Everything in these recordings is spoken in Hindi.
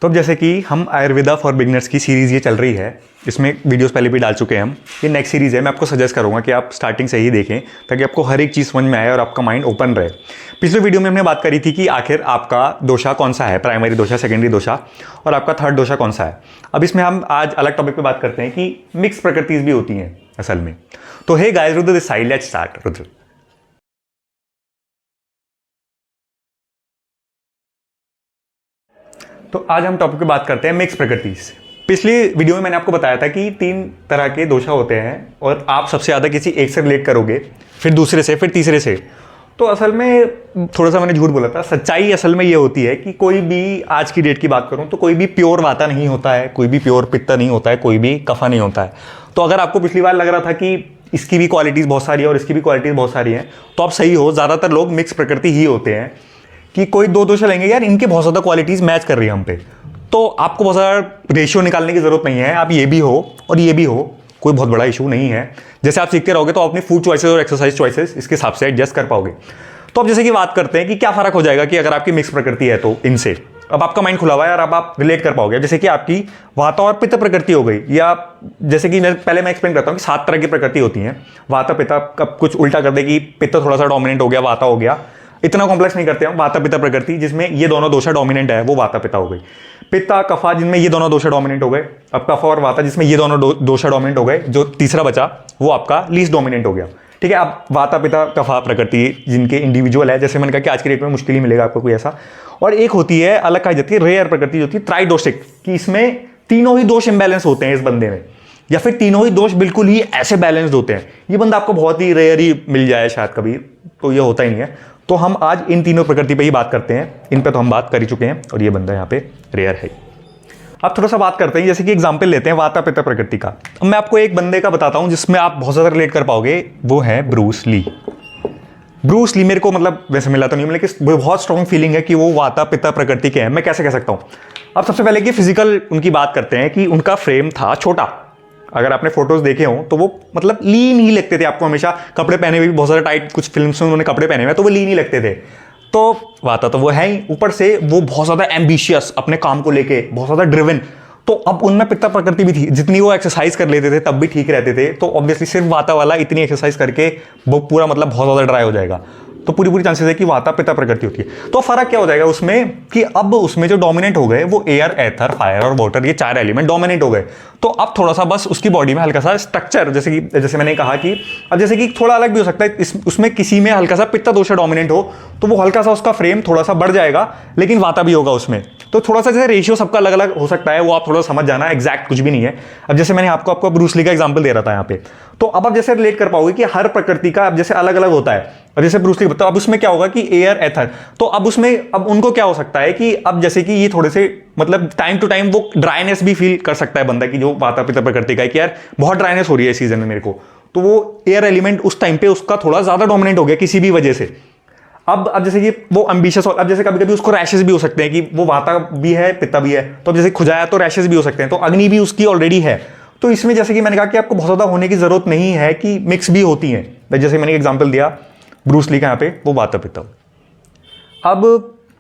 तो अब जैसे कि हम आयुर्वेदा फॉर बिगनर्स की सीरीज़ ये चल रही है, इसमें वीडियोस पहले भी डाल चुके हैं हम। ये नेक्स्ट सीरीज़ है, मैं आपको सजेस्ट करूंगा कि आप स्टार्टिंग से ही देखें ताकि आपको हर एक चीज़ समझ में आए और आपका माइंड ओपन रहे। पिछले वीडियो में हमने बात करी थी कि आखिर आपका दोषा कौन सा है, प्राइमरी दोषा, सेकेंडरी दोषा और आपका थर्ड दोषा कौन सा है। अब इसमें हम आज अलग टॉपिक पर बात करते हैं कि मिक्स प्रकृतिज भी होती हैं असल में। तो hey guys, Rudra this side, let's start. Rudra, तो आज हम टॉपिक पे बात करते हैं मिक्स प्रकृति से। पिछली वीडियो में मैंने आपको बताया था कि 3 तरह के दोषा होते हैं और आप सबसे ज़्यादा किसी एक से रिलेट करोगे, फिर दूसरे से, फिर तीसरे से। तो असल में थोड़ा सा मैंने झूठ बोला था। सच्चाई असल में ये होती है कि कोई भी, आज की डेट की बात करूं तो कोई भी प्योर वाता नहीं होता है, कोई भी प्योर पित्ता नहीं होता है, कोई भी कफा नहीं होता है। तो अगर आपको पिछली बार लग रहा था कि इसकी भी क्वालिटीज़ बहुत सारी है और इसकी भी क्वालिटीज़ बहुत सारी हैं, तो आप सही हो। ज़्यादातर लोग मिक्स प्रकृति ही होते हैं कि कोई 2 दोषा लेंगे, यार इनके बहुत ज़्यादा क्वालिटीज़ मैच कर रही है हम पे, तो आपको बहुत ज़्यादा रेशियो निकालने की ज़रूरत नहीं है। आप ये भी हो और ये भी हो, कोई बहुत बड़ा इशू नहीं है। जैसे आप सीखते रहोगे तो अपनी फूड चॉइसेस और एक्सरसाइज चॉइसेस इसके हिसाब से एडजस्ट कर पाओगे। तो अब जैसे कि बात करते हैं कि क्या फ़र्क हो जाएगा कि अगर आपकी मिक्स प्रकृति है तो इनसे अब आपका माइंड खुला हुआ है और अब आप रिलेट कर पाओगे। जैसे कि आपकी वाता और पित्त प्रकृति हो गई, या जैसे कि मैं एक्सप्लेन करता हूँ कि 7 तरह की प्रकृति होती हैं। वाता पित्ता, कब कुछ उल्टा कर दे कि पित्त थोड़ा सा डोमिनेंट हो गया, वाता हो गया। इतना कॉम्प्लेक्स नहीं करते हम। वाता पित्ता प्रकृति जिसमें ये दोनों दोषा डोमिनेंट है वो वाता पित्ता हो गई। पित्ता कफा जिनमें ये दोनों दोषा डोमिनेंट हो गए। अब कफा और वाता जिसमें ये दोनों दोषा डोमिनेंट हो गए, जो तीसरा बचा वो आपका लीस्ट डोमिनेंट हो गया। ठीक है। अब वाता पित्ता कफा प्रकृति जिनके इंडिविजुअल है, जैसे मैंने कहा कि आज की डेट में मुश्किल ही मिलेगा आपको कोई ऐसा। और एक होती है, अलग कही जाती है, रेयर प्रकृति, जो होती है ट्राइडोशिक, कि इसमें तीनों ही दोष इंबैलेंस होते हैं इस बंदे में, या फिर तीनों ही दोष बिल्कुल ही ऐसे बैलेंस्ड होते हैं। ये बंदा आपको बहुत ही रेयर ही मिल जाए शायद कभी, तो ये होता ही नहीं है। तो हम आज इन तीनों प्रकृति पे ही बात करते हैं। इन पे तो हम बात कर ही चुके हैं और ये बंदा यहाँ पे रेयर है। अब थोड़ा सा बात करते हैं, जैसे कि एग्जांपल लेते हैं वाता पित्त प्रकृति का। अब मैं आपको एक बंदे का बताता हूँ जिसमें आप बहुत ज़्यादा रिलेट कर पाओगे, वो है ब्रूस ली। ब्रूस ली मेरे को मतलब वैसे मिला तो नहीं, लेकिन बहुत स्ट्रॉन्ग फीलिंग है कि वो वाता पित्त प्रकृति के हैं। मैं कैसे कह सकता हूँ? अब सबसे पहले कि फिजिकल उनकी बात करते हैं कि उनका फ्रेम था छोटा। अगर आपने फोटोज देखे हो तो वो मतलब लीन ही लगते थे आपको हमेशा। कपड़े पहने हुए भी बहुत सारे टाइट, कुछ फिल्म्स में उन्होंने कपड़े पहने हुए तो वो लीन ही लगते थे। तो वाता तो वो है ही, ऊपर से वो बहुत ज़्यादा एम्बिशियस, अपने काम को लेके बहुत ज़्यादा ड्रिवन। तो अब उनमें पित्ता प्रकृति भी थी। जितनी वो एक्सरसाइज कर लेते थे तब भी ठीक रहते थे। तो ऑब्वियसली सिर्फ वाता वाला इतनी एक्सरसाइज करके वो पूरा मतलब बहुत ज़्यादा ड्राई हो जाएगा। तो पूरी चांसेस है कि वाता पित्ता प्रकृति होती है। तो फर्क क्या हो जाएगा उसमें कि अब उसमें जो डोमिनेंट हो गए वो एयर, एथर, फायर और वाटर, ये 4 एलिमेंट डोमिनेंट हो गए। तो अब थोड़ा सा बस उसकी बॉडी में हल्का सा स्ट्रक्चर, जैसे मैंने कहा कि अब जैसे कि थोड़ा अलग भी हो सकता है, उसमें किसी में हल्का सा पित्ता दोषा डोमिनेंट हो तो वो हल्का सा उसका फ्रेम थोड़ा सा बढ़ जाएगा, लेकिन वाता भी होगा उसमें। तो थोड़ा सा जैसे रेशियो सबका अलग अलग हो सकता है, वो आप थोड़ा समझ जाना, एग्जैक्ट कुछ भी नहीं है। अब जैसे मैंने आपको ब्रूस ली का एग्जांपल दे रहा था यहाँ पे, तो अब आप जैसे रिलेट कर पाओगे कि हर प्रकृति का अब जैसे अलग अलग होता है। अब जैसे ब्रूस ली, तो अब उसमें क्या होगा कि एयर, एथर, तो अब उसमें अब उनको क्या हो सकता है कि अब जैसे कि ये थोड़े से मतलब टाइम टू टाइम वो ड्राइनेस भी फील कर सकता है बंदा, कि जो वाता पित्त प्रकृति का है कि यार बहुत ड्राइनेस हो रही है इस सीजन में मेरे को, तो वो एयर एलिमेंट उस टाइम पे उसका थोड़ा ज्यादा डोमिनेंट हो गया किसी भी वजह से। अब जैसे कि वो एम्बिशियस, अब जैसे कभी कभी उसको रैशेस भी हो सकते हैं कि वो वाता भी है पित्ता भी है, तो अब जैसे खुजाया तो रैशेस भी हो सकते हैं, तो अग्नि भी उसकी ऑलरेडी है। तो इसमें जैसे कि मैंने कहा कि आपको बहुत ज़्यादा होने की जरूरत नहीं है, कि मिक्स भी होती हैं। जैसे मैंने एग्जाम्पल दिया ब्रूस ली का, यहाँ पे वो वाता पित्ता। अब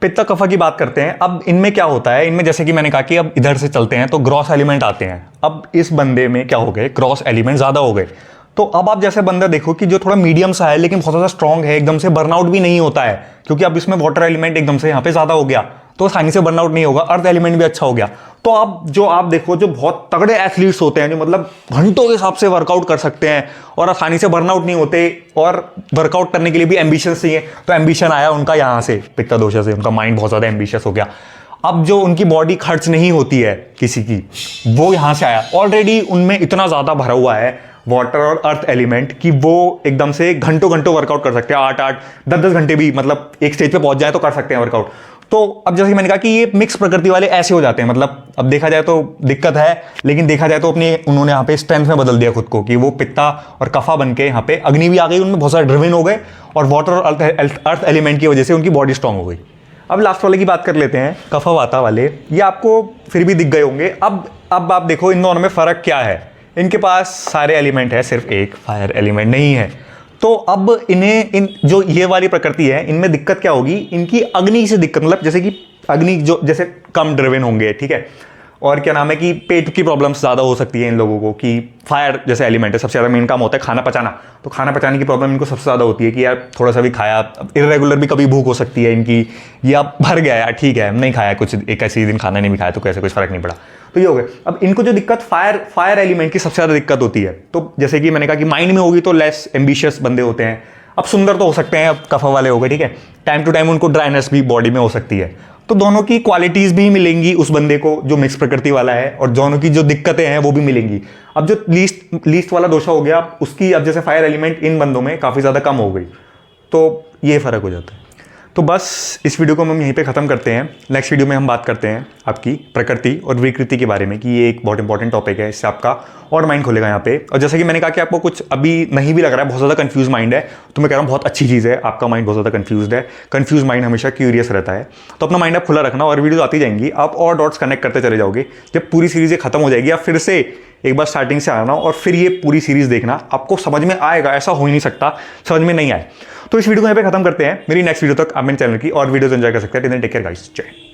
पित्ता कफा की बात करते हैं। अब इनमें क्या होता है, इनमें जैसे कि मैंने कहा कि अब इधर से चलते हैं तो ग्रॉस एलिमेंट आते हैं। अब इस बंदे में क्या हो गए, ग्रॉस एलिमेंट ज़्यादा हो गए। तो अब आप जैसे बंदा देखो कि जो थोड़ा मीडियम सा है लेकिन बहुत ज़्यादा स्ट्रॉन्ग है, एकदम से बर्नआउट भी नहीं होता है, क्योंकि अब इसमें वाटर एलिमेंट एकदम से यहाँ पे ज़्यादा हो गया, तो आसानी से बर्नआउट नहीं होगा। अर्थ एलिमेंट भी अच्छा हो गया। तो आप देखो जो बहुत तगड़े एथलीट्स होते हैं, जो मतलब घंटों के हिसाब से वर्कआउट कर सकते हैं और आसानी से बर्नआउट नहीं होते, और वर्कआउट करने के लिए भी एम्बिशन चाहिए, तो एम्बिशन आया उनका यहाँ से पित्ता दोषा से, उनका माइंड बहुत ज़्यादा एम्बिशियस हो गया। अब जो उनकी बॉडी खर्च नहीं होती है किसी की, वो यहाँ से आया। ऑलरेडी उनमें इतना ज़्यादा भरा हुआ है वाटर और अर्थ एलिमेंट कि वो एकदम से घंटों वर्कआउट कर सकते हैं, 8-8, 10-10 घंटे भी, मतलब एक स्टेज पे पहुंच जाए तो कर सकते हैं वर्कआउट। तो अब जैसे कि मैंने कहा कि ये मिक्स प्रकृति वाले ऐसे हो जाते हैं, मतलब अब देखा जाए तो दिक्कत है, लेकिन देखा जाए तो उन्होंने यहाँ पे स्ट्रेंथ में बदल दिया खुद को, कि वो पित्ता और कफा बन के यहाँ पे अग्नि भी आ गई, उनमें बहुत सारे ड्रिवन हो गए, और वाटर और अर्थ एलिमेंट की वजह से उनकी बॉडी स्ट्रांग हो गई। अब लास्ट वाले की बात कर लेते हैं, कफा वाता वाले। ये आपको फिर भी दिख गए होंगे। अब आप देखो इन दोनों में फर्क क्या है। इनके पास सारे एलिमेंट है, सिर्फ एक फायर एलिमेंट नहीं है। तो अब इन्हें जो ये वाली प्रकृति है, इनमें दिक्कत क्या होगी, इनकी अग्नि से दिक्कत, मतलब जैसे कि अग्नि जो जैसे कम ड्रिवन होंगे, ठीक है। और क्या नाम है कि पेट की प्रॉब्लम्स ज़्यादा हो सकती है इन लोगों को, कि फायर जैसे एलिमेंट है, सबसे ज़्यादा मेन काम होता है खाना पचाना, तो खाना पचाने की प्रॉब्लम इनको सबसे ज़्यादा होती है कि यार थोड़ा सा भी खाया, इरेगुलर भी कभी भूख हो सकती है इनकी, या भर गया यार ठीक है नहीं खाया, कुछ एक ऐसे दिन खाना नहीं भी खाया तो कैसे कुछ फर्क नहीं पड़ा, तो ये हो गया। अब इनको जो दिक्कत फायर एलिमेंट की सबसे ज़्यादा दिक्कत होती है, तो जैसे कि मैंने कहा कि माइंड में होगी तो लेस एम्बिशियस बंदे होते हैं। अब सुंदर तो हो सकते हैं, अब कफा वाले हो गए, ठीक है, टाइम टू टाइम उनको ड्राइनेस भी बॉडी में हो सकती है, तो दोनों की क्वालिटीज भी मिलेंगी उस बंदे को जो मिक्स प्रकृति वाला है, और दोनों की जो दिक्कतें हैं वो भी मिलेंगी। अब जो लीस्ट वाला दोषा हो गया, उसकी अब जैसे फायर एलिमेंट इन बंदों में काफ़ी ज़्यादा कम हो गई, तो ये फ़र्क हो जाता है। तो बस इस वीडियो को हम यहीं पे ख़त्म करते हैं। नेक्स्ट वीडियो में हम बात करते हैं आपकी प्रकृति और विकृति के बारे में, कि ये एक बहुत इंपॉर्टेंट टॉपिक है, इससे आपका और माइंड खुलेगा यहाँ पे। और जैसे कि मैंने कहा कि आपको कुछ अभी नहीं भी लग रहा है, बहुत ज़्यादा कंफ्यूज माइंड है, तो मैं कह रहा हूँ बहुत अच्छी चीज़ है, आपका माइंड बहुत ज़्यादा कंफ्यूज है। कंफ्यूज माइंड हमेशा क्यूरियस रहता है, तो अपना माइंड आप खुला रखना, और वीडियो आती जाएंगी, आप और डॉट्स कनेक्ट करते चले जाओगे। जब पूरी सीरीज़ खत्म हो जाएगी, आप फिर से एक बार स्टार्टिंग से आना और फिर ये पूरी सीरीज़ देखना, आपको समझ में आएगा। ऐसा हो ही नहीं सकता समझ में नहीं आए। तो इस वीडियो को यहाँ पे खत्म करते हैं। मेरी नेक्स्ट वीडियो तक आप मेरे चैनल की और वीडियोस एंजॉय कर सकते हैं। टेक केयर गाइस, जय।